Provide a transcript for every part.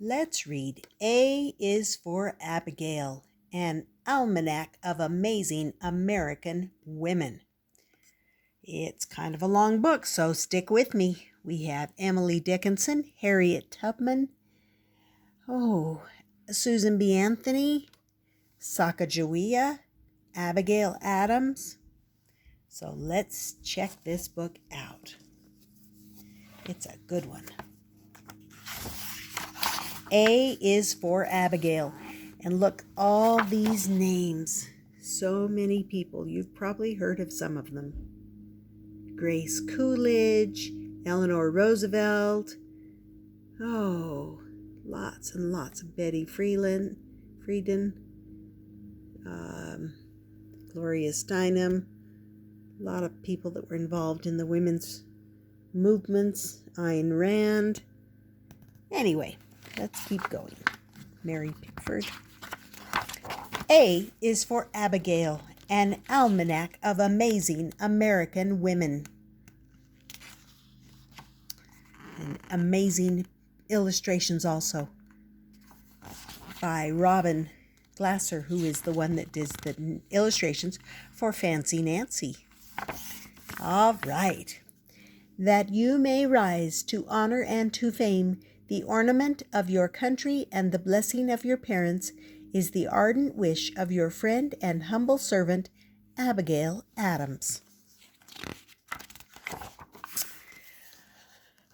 Let's read A is for Abigail, an almanac of amazing American women. It's kind of a long book, so stick with me. We have Emily Dickinson, Harriet Tubman, Susan B. Anthony, Sacagawea, Abigail Adams. So let's check this book out. It's a good one. A is for Abigail. And look, all these names. So many people. You've probably heard of some of them. Grace Coolidge, Eleanor Roosevelt. Lots and lots of Betty Friedan, Gloria Steinem. A lot of people that were involved in the women's movements. Ayn Rand. Anyway, let's keep going. Mary Pickford. A is for Abigail, an almanac of amazing American women. And amazing illustrations also by Robin Glasser, who is the one that does the illustrations for Fancy Nancy. All right. That you may rise to honor and to fame, the ornament of your country and the blessing of your parents, is the ardent wish of your friend and humble servant, Abigail Adams.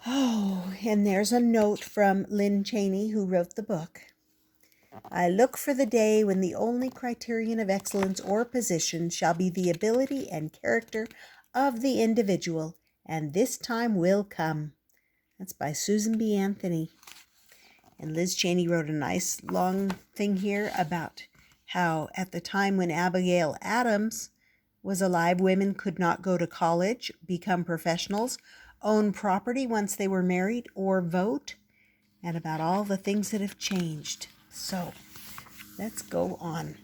And there's a note from Lynn Cheney, who wrote the book. I look for the day when the only criterion of excellence or position shall be the ability and character of the individual, and this time will come. That's by Susan B. Anthony. And Liz Cheney wrote a nice long thing here about how at the time when Abigail Adams was alive, women could not go to college, become professionals, own property once they were married, or vote, and about all the things that have changed. So let's go on.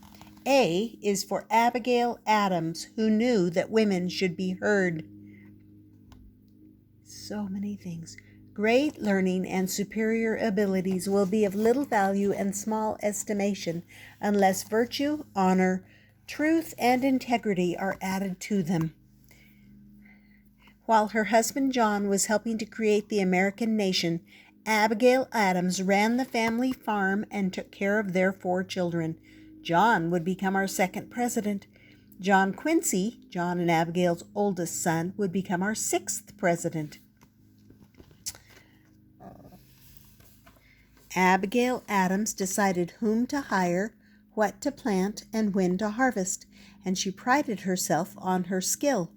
A is for Abigail Adams, who knew that women should be heard. So many things. Great learning and superior abilities will be of little value and small estimation unless virtue, honor, truth, and integrity are added to them. While her husband John was helping to create the American nation, Abigail Adams ran the family farm and took care of their 4 children. John would become our 2nd president. John Quincy, John and Abigail's oldest son, would become our 6th president. Abigail Adams decided whom to hire, what to plant, and when to harvest, and she prided herself on her skill.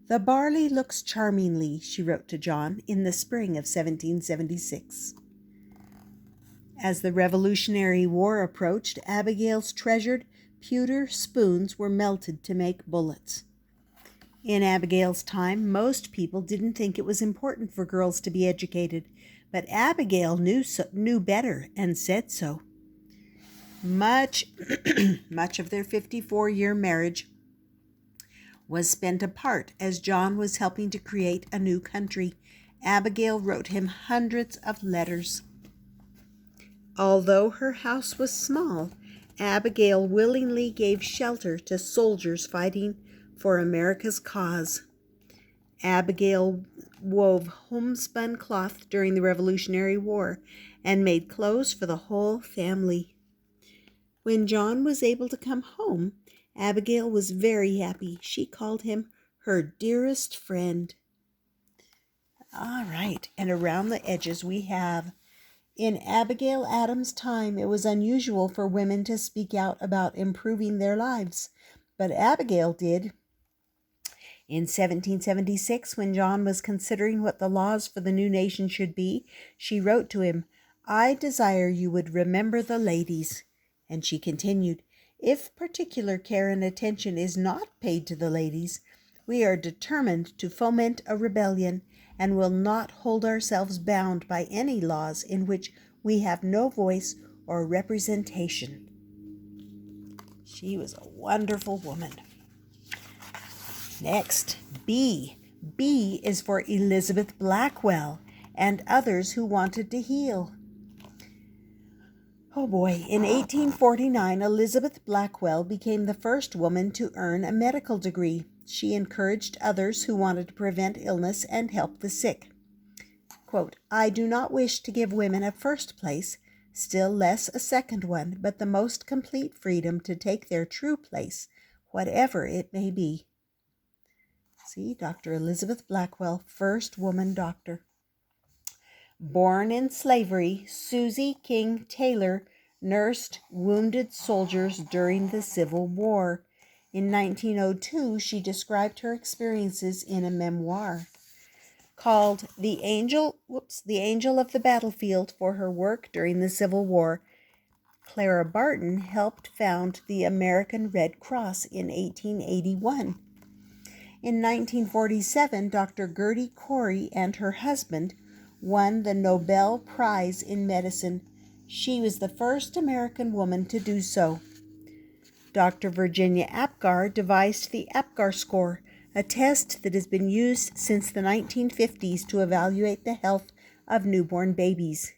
The barley looks charmingly, she wrote to John in the spring of 1776. As the Revolutionary War approached, Abigail's treasured pewter spoons were melted to make bullets. In Abigail's time, most people didn't think it was important for girls to be educated, but Abigail knew better and said so. Much of their 54-year marriage was spent apart as John was helping to create a new country. Abigail wrote him hundreds of letters. Although her house was small, Abigail willingly gave shelter to soldiers fighting for America's cause. Abigail wove homespun cloth during the Revolutionary War and made clothes for the whole family. When John was able to come home, Abigail was very happy. She called him her dearest friend. All right, and around the edges we have, in Abigail Adams' time, it was unusual for women to speak out about improving their lives, but Abigail did. In 1776, when John was considering what the laws for the new nation should be, she wrote to him, I desire you would remember the ladies. And she continued, if particular care and attention is not paid to the ladies, we are determined to foment a rebellion and will not hold ourselves bound by any laws in which we have no voice or representation. She was a wonderful woman. Next, B. B is for Elizabeth Blackwell and others who wanted to heal. Oh boy, in 1849, Elizabeth Blackwell became the first woman to earn a medical degree. She encouraged others who wanted to prevent illness and help the sick. Quote, I do not wish to give women a first place, still less a second one, but the most complete freedom to take their true place, whatever it may be. See, Dr. Elizabeth Blackwell, first woman doctor. Born in slavery, Susie King Taylor nursed wounded soldiers during the Civil War. In 1902, she described her experiences in a memoir called The Angel of the Battlefield for her work during the Civil War. Clara Barton helped found the American Red Cross in 1881. In 1947, Dr. Gertie Corey and her husband won the Nobel Prize in Medicine. She was the first American woman to do so. Dr. Virginia Apgar devised the Apgar score, a test that has been used since the 1950s to evaluate the health of newborn babies.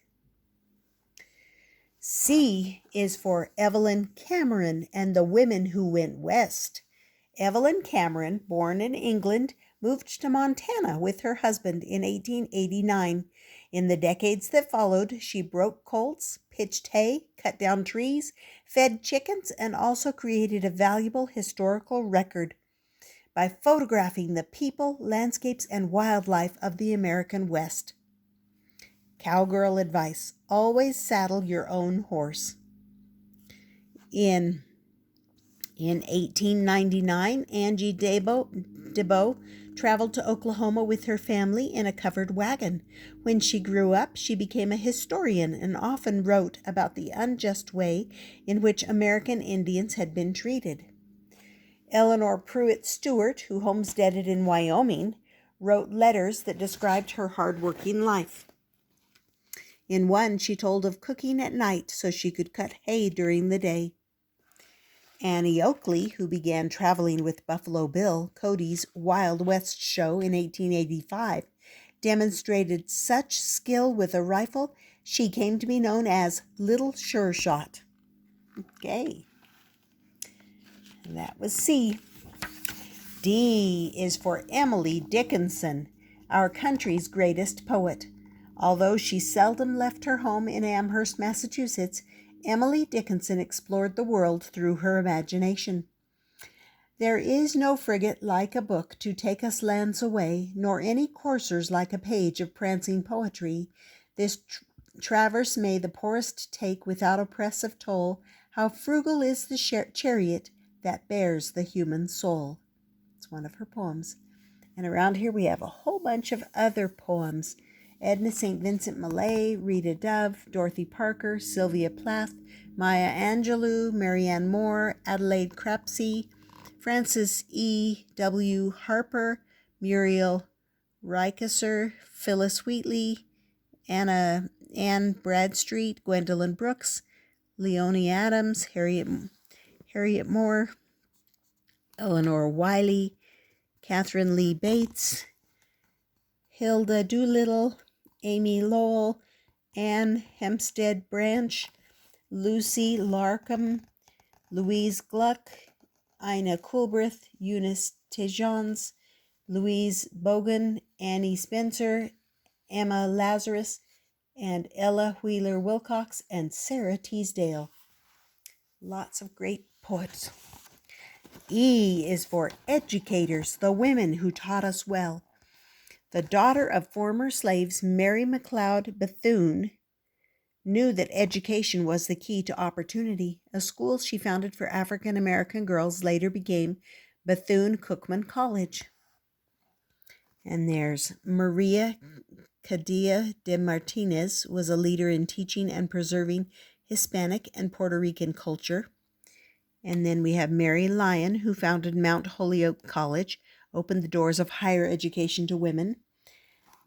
C is for Evelyn Cameron and the Women Who Went West. Evelyn Cameron, born in England, moved to Montana with her husband in 1889. In the decades that followed, she broke colts, pitched hay, cut down trees, fed chickens, and also created a valuable historical record by photographing the people, landscapes, and wildlife of the American West. Cowgirl advice: always saddle your own horse. In 1899, Angie DeBow traveled to Oklahoma with her family in a covered wagon. When she grew up, she became a historian and often wrote about the unjust way in which American Indians had been treated. Eleanor Pruitt Stewart, who homesteaded in Wyoming, wrote letters that described her hard-working life. In one, she told of cooking at night so she could cut hay during the day. Annie Oakley, who began traveling with Buffalo Bill, Cody's Wild West show in 1885, demonstrated such skill with a rifle, she came to be known as Little Sure Shot. Okay. And that was C. D is for Emily Dickinson, our country's greatest poet. Although she seldom left her home in Amherst, Massachusetts, Emily Dickinson explored the world through her imagination. There is no frigate like a book to take us lands away, nor any coursers like a page of prancing poetry. This traverse may the poorest take without oppress of toll. How frugal is the chariot that bears the human soul. It's one of her poems. And around here we have a whole bunch of other poems. Edna St. Vincent Millay, Rita Dove, Dorothy Parker, Sylvia Plath, Maya Angelou, Marianne Moore, Adelaide Crapsey, Frances E. W. Harper, Muriel Rickeser, Phyllis Wheatley, Anne Bradstreet, Gwendolyn Brooks, Leonie Adams, Harriet Moore, Eleanor Wiley, Catherine Lee Bates, Hilda Doolittle, Amy Lowell, Anne Hempstead Branch, Lucy Larcom, Louise Gluck, Ina Coolbrith, Eunice Tejons, Louise Bogan, Annie Spencer, Emma Lazarus, and Ella Wheeler Wilcox, and Sarah Teasdale. Lots of great poets. E is for educators, the women who taught us well. The daughter of former slaves Mary McLeod Bethune knew that education was the key to opportunity. A school she founded for African American girls later became Bethune-Cookman College. And there's Maria Cadilla de Martinez was a leader in teaching and preserving Hispanic and Puerto Rican culture. And then we have Mary Lyon, who founded Mount Holyoke College, opened the doors of higher education to women.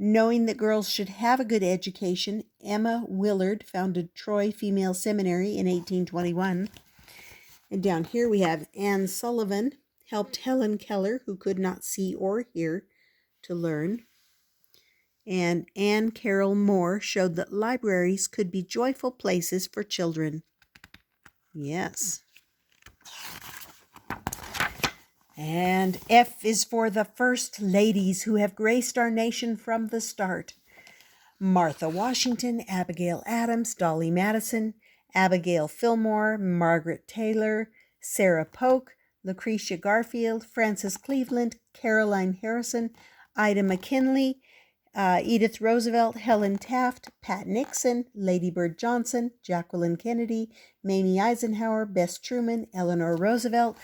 Knowing that girls should have a good education, Emma Willard founded Troy Female Seminary in 1821. And down here we have Anne Sullivan, helped Helen Keller, who could not see or hear, to learn. And Anne Carroll Moore showed that libraries could be joyful places for children. Yes. And F is for the first ladies who have graced our nation from the start. Martha Washington, Abigail Adams, Dolly Madison, Abigail Fillmore, Margaret Taylor, Sarah Polk, Lucretia Garfield, Frances Cleveland, Caroline Harrison, Ida McKinley, Edith Roosevelt, Helen Taft, Pat Nixon, Lady Bird Johnson, Jacqueline Kennedy, Mamie Eisenhower, Bess Truman, Eleanor Roosevelt,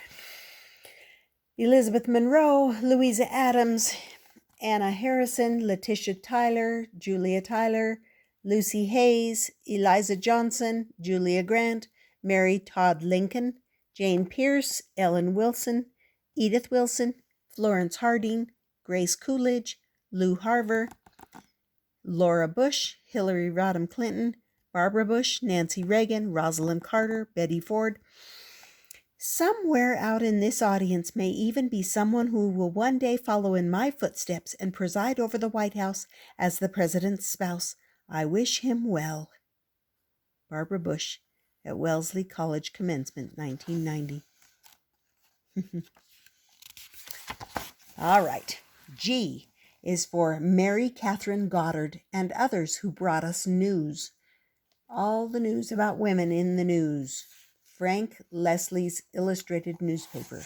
Elizabeth Monroe, Louisa Adams, Anna Harrison, Letitia Tyler, Julia Tyler, Lucy Hayes, Eliza Johnson, Julia Grant, Mary Todd Lincoln, Jane Pierce, Ellen Wilson, Edith Wilson, Florence Harding, Grace Coolidge, Lou Harver, Laura Bush, Hillary Rodham Clinton, Barbara Bush, Nancy Reagan, Rosalind Carter, Betty Ford. Somewhere out in this audience may even be someone who will one day follow in my footsteps and preside over the White House as the president's spouse. I wish him well. Barbara Bush at Wellesley College Commencement, 1990. All right. G is for Mary Catherine Goddard and others who brought us news. All the news about women in the news. Frank Leslie's Illustrated Newspaper.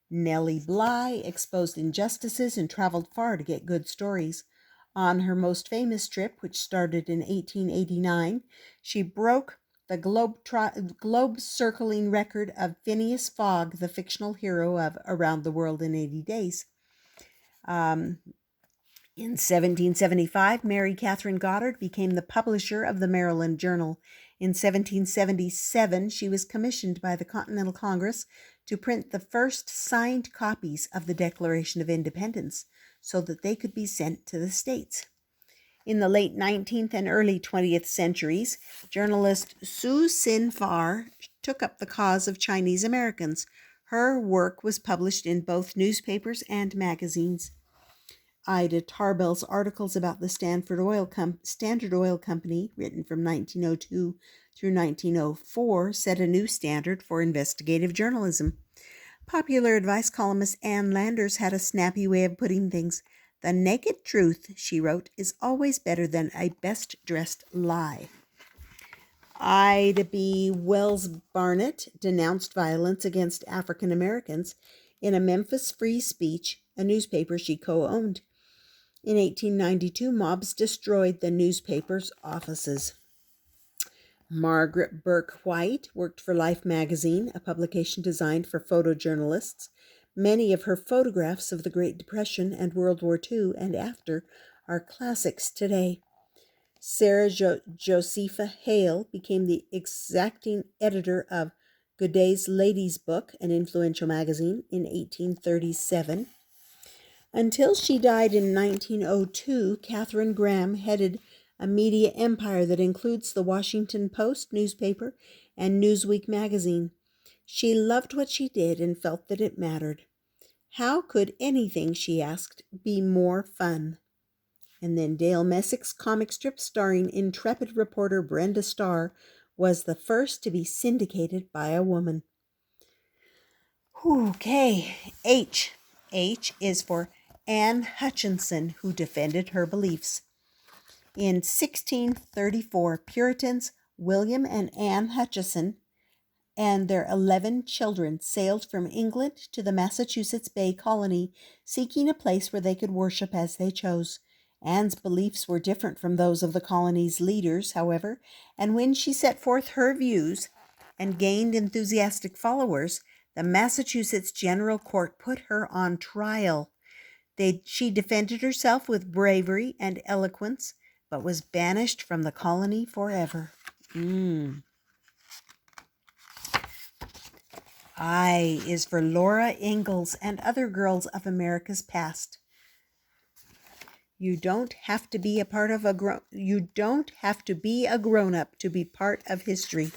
Nellie Bly exposed injustices and traveled far to get good stories. On her most famous trip, which started in 1889, she broke the globe-circling record of Phineas Fogg, the fictional hero of Around the World in 80 Days. In 1775, Mary Catherine Goddard became the publisher of the Maryland Journal. In 1777, she was commissioned by the Continental Congress to print the first signed copies of the Declaration of Independence so that they could be sent to the states. In the late 19th and early 20th centuries, journalist Su Sin Far took up the cause of Chinese Americans. Her work was published in both newspapers and magazines. Ida Tarbell's articles about the Standard Oil Company, written from 1902 through 1904, set a new standard for investigative journalism. Popular advice columnist Ann Landers had a snappy way of putting things. The naked truth, she wrote, is always better than a best-dressed lie. Ida B. Wells Barnett denounced violence against African Americans in a Memphis Free Speech, a newspaper she co-owned. In 1892, mobs destroyed the newspaper's offices. Margaret Burke White worked for Life magazine, a publication designed for photojournalists. Many of her photographs of the Great Depression and World War II and after are classics today. Sarah Josepha Hale became the exacting editor of Good Day's Ladies' Book, an influential magazine, in 1837. Until she died in 1902, Katharine Graham headed a media empire that includes the Washington Post newspaper and Newsweek magazine. She loved what she did and felt that it mattered. How could anything, she asked, be more fun? And then Dale Messick's comic strip starring intrepid reporter Brenda Starr was the first to be syndicated by a woman. Okay, H. H is for Anne Hutchinson, who defended her beliefs. In 1634, Puritans William and Anne Hutchinson and their 11 children sailed from England to the Massachusetts Bay Colony, seeking a place where they could worship as they chose. Anne's beliefs were different from those of the colony's leaders, however, and when she set forth her views and gained enthusiastic followers, the Massachusetts General Court put her on trial. She defended herself with bravery and eloquence, but was banished from the colony forever. I is for Laura Ingalls and other girls of America's past. You don't have to be a grown-up to be part of history.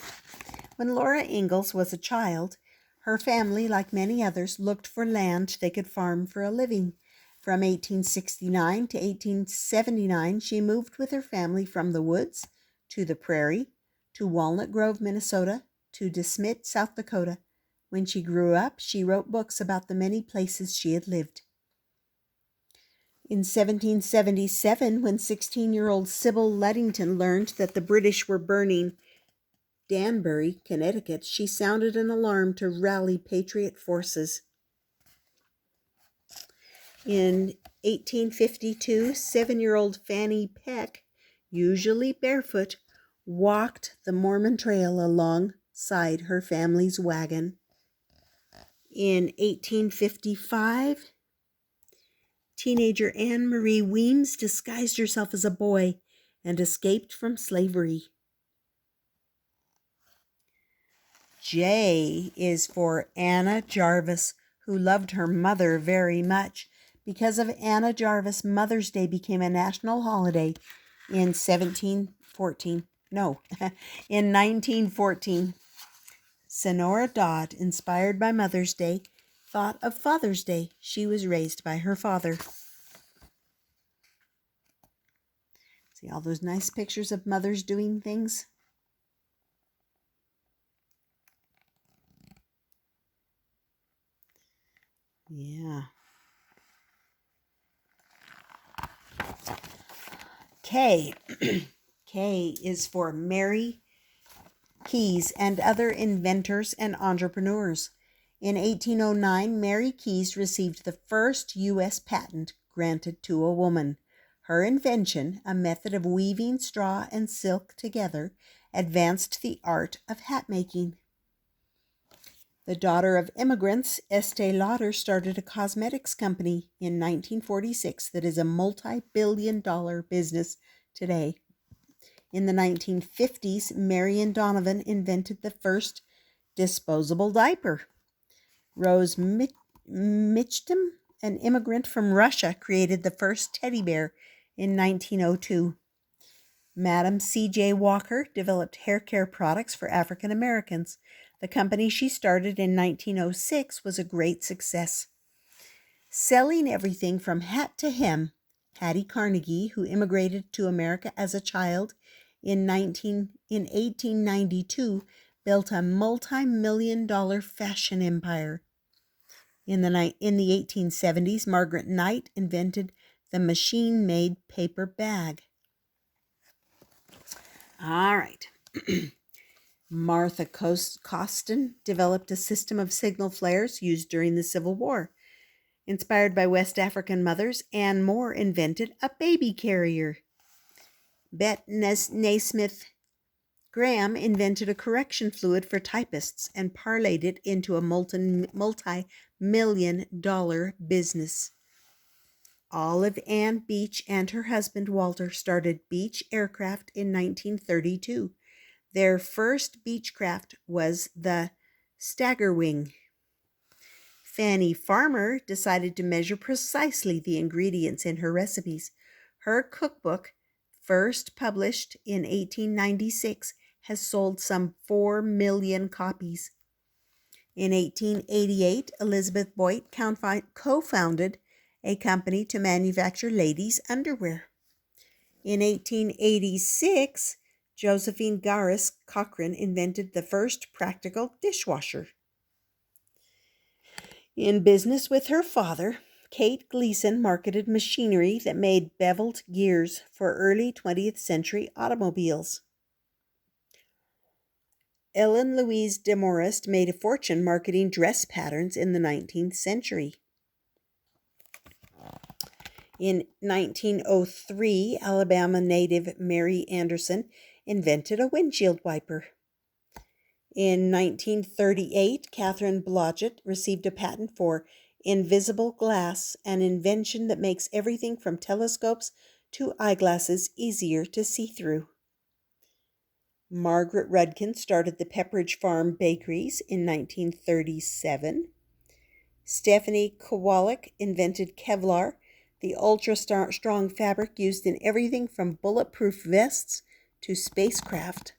When Laura Ingalls was a child, her family, like many others, looked for land they could farm for a living. From 1869 to 1879, she moved with her family from the woods to the prairie, to Walnut Grove, Minnesota, to DeSmet, South Dakota. When she grew up, she wrote books about the many places she had lived. In 1777, when 16-year-old Sybil Ludington learned that the British were burning Danbury, Connecticut, she sounded an alarm to rally patriot forces. In 1852, 7-year-old Fanny Peck, usually barefoot, walked the Mormon Trail alongside her family's wagon. In 1855, teenager Anne Marie Weems disguised herself as a boy and escaped from slavery. J is for Anna Jarvis, who loved her mother very much. Because of Anna Jarvis, Mother's Day became a national holiday in 1914. Sonora Dodd, inspired by Mother's Day, thought of Father's Day. She was raised by her father. See all those nice pictures of mothers doing things? Yeah. K. K is for Mary Keyes and other inventors and entrepreneurs. In 1809, Mary Keyes received the first U.S. patent granted to a woman. Her invention, a method of weaving straw and silk together, advanced the art of hat making. The daughter of immigrants, Estee Lauder started a cosmetics company in 1946 that is a multi-billion-dollar business today. In the 1950s, Marion Donovan invented the first disposable diaper. Rose Michtom, an immigrant from Russia, created the first teddy bear in 1902. Madam C.J. Walker developed hair care products for African Americans. The company she started in 1906 was a great success. Selling everything from hat to hem, Hattie Carnegie, who immigrated to America as a child in 1892, built a multi-million-dollar fashion empire. In the 1870s, Margaret Knight invented the machine-made paper bag. All right. Martha Costin developed a system of signal flares used during the Civil War. Inspired by West African mothers, Anne Moore invented a baby carrier. Bet Naismith Graham invented a correction fluid for typists and parlayed it into a multi-million-dollar business. Olive Ann Beach and her husband Walter started Beach Aircraft in 1932. Their first Beechcraft was the Staggerwing. Fanny Farmer decided to measure precisely the ingredients in her recipes. Her cookbook, first published in 1896, has sold some 4 million copies. In 1888, Elizabeth Boyd co-founded a company to manufacture ladies' underwear. In 1886, Josephine Garis Cochran invented the first practical dishwasher. In business with her father, Kate Gleason marketed machinery that made beveled gears for early 20th century automobiles. Ellen Louise Demorest made a fortune marketing dress patterns in the 19th century. In 1903, Alabama native Mary Anderson invented a windshield wiper. In 1938, Catherine Blodgett received a patent for invisible glass, an invention that makes everything from telescopes to eyeglasses easier to see through. Margaret Rudkin started the Pepperidge Farm Bakeries in 1937. Stephanie Kowalik invented Kevlar, the ultra-strong fabric used in everything from bulletproof vests to spacecraft.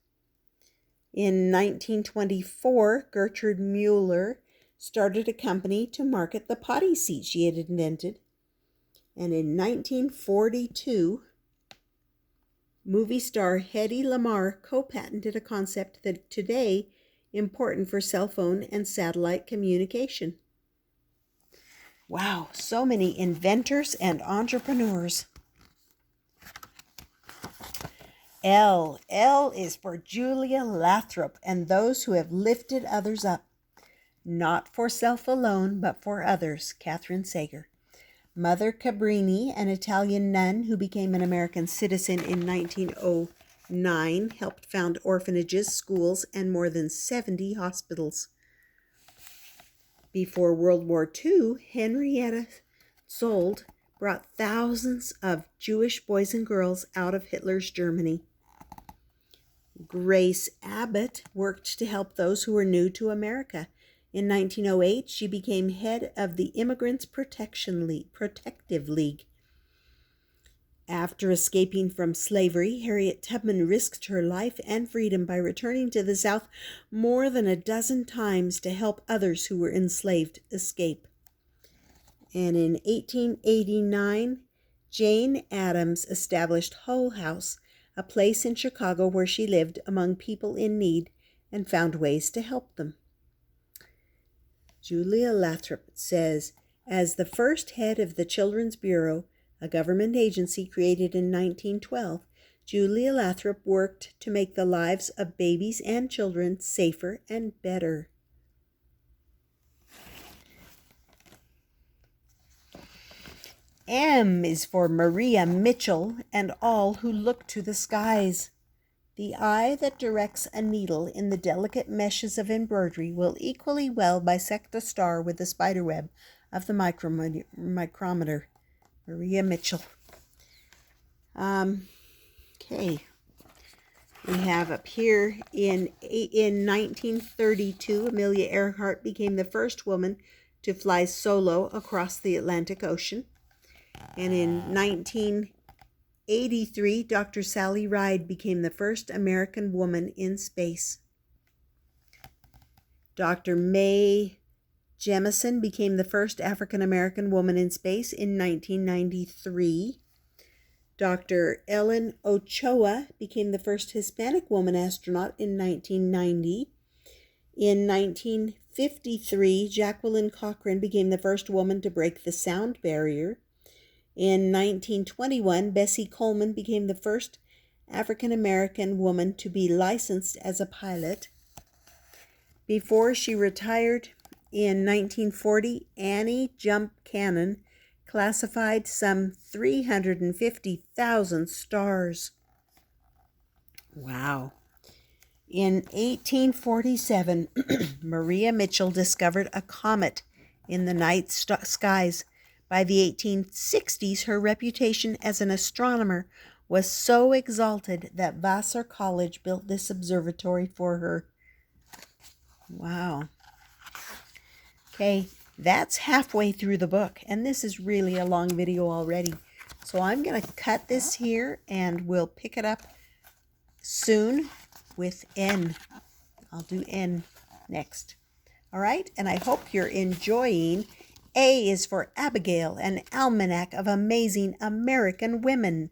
In 1924, Gertrude Mueller started a company to market the potty seat she had invented. And in 1942, movie star Hedy Lamarr co-patented a concept that today important for cell phone and satellite communication. Wow, so many inventors and entrepreneurs. L is for Julia Lathrop and those who have lifted others up. Not for self alone, but for others, Catherine Sager. Mother Cabrini, an Italian nun who became an American citizen in 1909, helped found orphanages, schools, and more than 70 hospitals. Before World War II, Henrietta Sold brought thousands of Jewish boys and girls out of Hitler's Germany. Grace Abbott worked to help those who were new to America. In 1908, she became head of the Immigrants Protective League. After escaping from slavery, Harriet Tubman risked her life and freedom by returning to the South more than a dozen times to help others who were enslaved escape. And in 1889, Jane Addams established Hull House, a place in Chicago where she lived among people in need and found ways to help them. Julia Lathrop says, as the first head of the Children's Bureau, a government agency created in 1912, Julia Lathrop worked to make the lives of babies and children safer and better. M is for Maria Mitchell and all who look to the skies. The eye that directs a needle in the delicate meshes of embroidery will equally well bisect a star with the spiderweb of the micrometer. Maria Mitchell. Okay. We have up here in 1932, Amelia Earhart became the first woman to fly solo across the Atlantic Ocean. And in 1983, Dr. Sally Ride became the first American woman in space. Dr. Mae Jemison became the first African American woman in space in 1993. Dr. Ellen Ochoa became the first Hispanic woman astronaut in 1990. In 1953, Jacqueline Cochran became the first woman to break the sound barrier. In 1921, Bessie Coleman became the first African American woman to be licensed as a pilot. Before she retired in 1940, Annie Jump Cannon classified some 350,000 stars. Wow. In 1847, Maria Mitchell discovered a comet in the night skies. By the 1860s, her reputation as an astronomer was so exalted that Vassar College built this observatory for her. Wow. Okay, that's halfway through the book, and this is really a long video already. So I'm going to cut this here, and we'll pick it up soon with N. I'll do N next. All right, and I hope you're enjoying. A is for Abigail, an almanac of amazing American women.